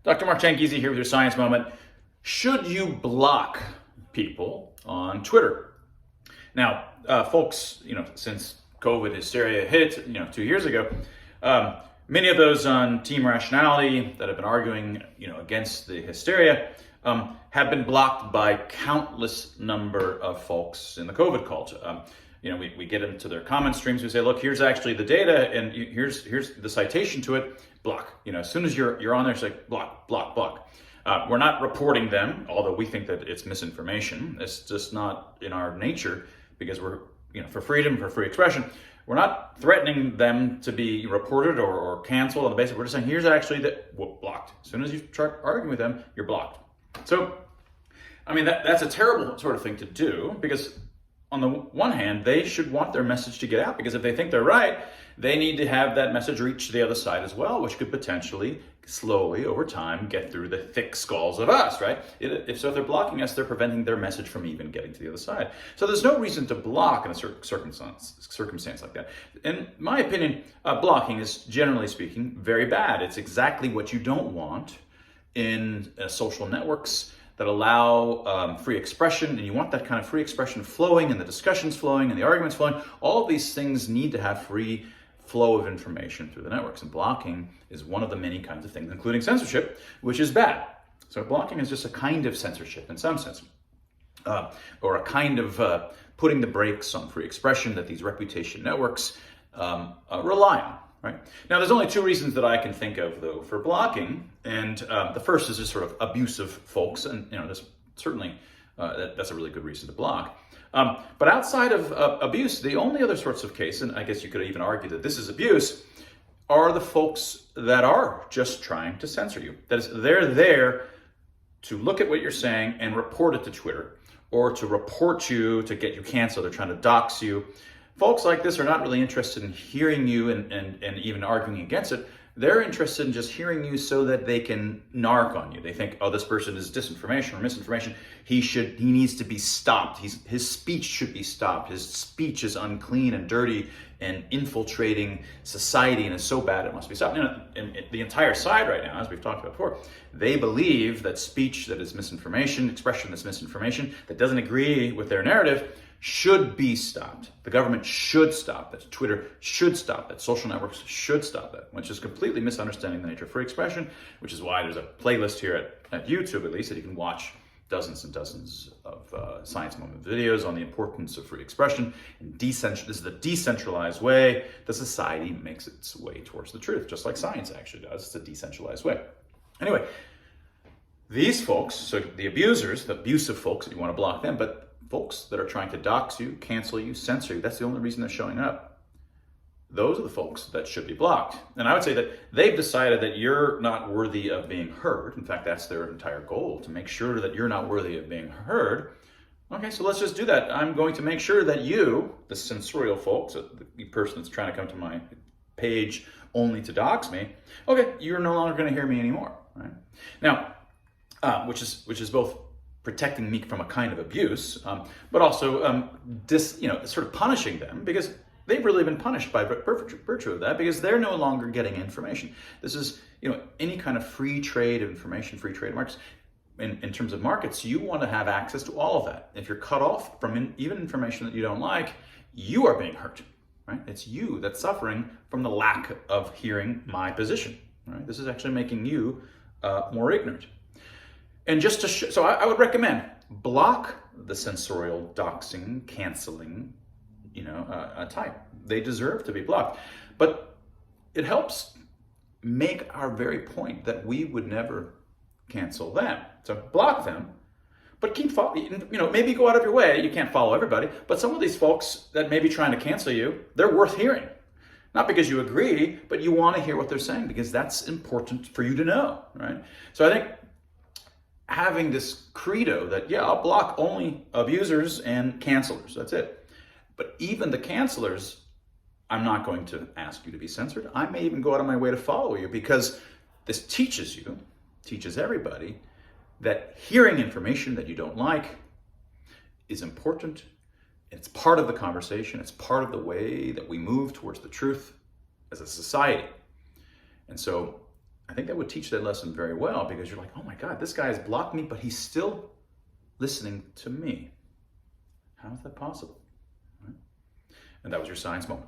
Dr. Mark Changizi here with your Science Moment. Should you block people on Twitter? Now, folks, since COVID hysteria hit, 2 years ago, many of those on Team Rationality that have been arguing, against the hysteria, have been blocked by countless number of folks in the COVID cult. We get into their comment streams. We say, look, here's actually the data, and here's the citation to it. Block. As soon as you're on there, it's like block, block, block. We're not reporting them, although we think that it's misinformation. It's just not in our nature, because we're, for freedom, for free expression. We're not threatening them to be reported or canceled on the basis. We're just saying, here's actually blocked. As soon as you start arguing with them, you're blocked. So, that's a terrible sort of thing to do, because on the one hand, they should want their message to get out, because if they think they're right, they need to have that message reach the other side as well, which could potentially, slowly, over time, get through the thick skulls of us, right? If they're blocking us, they're preventing their message from even getting to the other side. So there's no reason to block in a circumstance like that. In my opinion, blocking is, generally speaking, very bad. It's exactly what you don't want in social networks that allow free expression, and you want that kind of free expression flowing, and the discussions flowing, and the arguments flowing. All of these things need to have free flow of information through the networks, and blocking is one of the many kinds of things, including censorship, which is bad. So blocking is just a kind of censorship in some sense, or a kind of putting the brakes on free expression that these reputation networks rely on. Right. Now, there's only two reasons that I can think of, though, for blocking, and the first is just sort of abusive folks, and there's certainly that's a really good reason to block. But outside of abuse, the only other sorts of case, and I guess you could even argue that this is abuse, are the folks that are just trying to censor you. That is, they're there to look at what you're saying and report it to Twitter, or to report you to get you canceled. They're trying to dox you. Folks like this are not really interested in hearing you and even arguing against it. They're interested in just hearing you so that they can narc on you. They think, oh, this person is disinformation or misinformation. He needs to be stopped. His speech should be stopped. His speech is unclean and dirty and infiltrating society, and is so bad it must be stopped. And the entire side right now, as we've talked about before, they believe that speech that is misinformation, expression that's misinformation, that doesn't agree with their narrative, should be stopped. The government should stop that. Twitter should stop that. Social networks should stop that, which is completely misunderstanding the nature of free expression, which is why there's a playlist here at YouTube, at least, that you can watch dozens and dozens of Science Moment videos on the importance of free expression. And this is the decentralized way that society makes its way towards the truth, just like science actually does. It's a decentralized way. Anyway, these folks, so the abusers, the abusive folks, you want to block them, but folks that are trying to dox you, cancel you, censor you, that's the only reason they're showing up. Those are the folks that should be blocked. And I would say that they've decided that you're not worthy of being heard. In fact, that's their entire goal, to make sure that you're not worthy of being heard. Okay, so let's just do that. I'm going to make sure that you, the censorial folks, the person that's trying to come to my page only to dox me, okay, you're no longer going to hear me anymore, right? Now, which is both protecting me from a kind of abuse, but also sort of punishing them, because they've really been punished by virtue of that, because they're no longer getting information. This is, any kind of free trade of information, free trade markets. In terms of markets, you want to have access to all of that. If you're cut off from even information that you don't like, you are being hurt, right? It's you that's suffering from the lack of hearing my position, right? This is actually making you more ignorant. And just to so I would recommend block the censorial, doxing, canceling, type. They deserve to be blocked. But it helps make our very point that we would never cancel them. So block them, but keep following. Maybe go out of your way. You can't follow everybody, but some of these folks that may be trying to cancel you, they're worth hearing. Not because you agree, but you want to hear what they're saying, because that's important for you to know, right? So I think having this credo that, I'll block only abusers and cancelers, that's it. But even the cancelers, I'm not going to ask you to be censored. I may even go out of my way to follow you, because this teaches everybody that hearing information that you don't like is important. It's part of the conversation. It's part of the way that we move towards the truth as a society. And so I think that would teach that lesson very well, because you're like, oh my God, this guy has blocked me, but he's still listening to me. How is that possible? Right? And that was your science moment.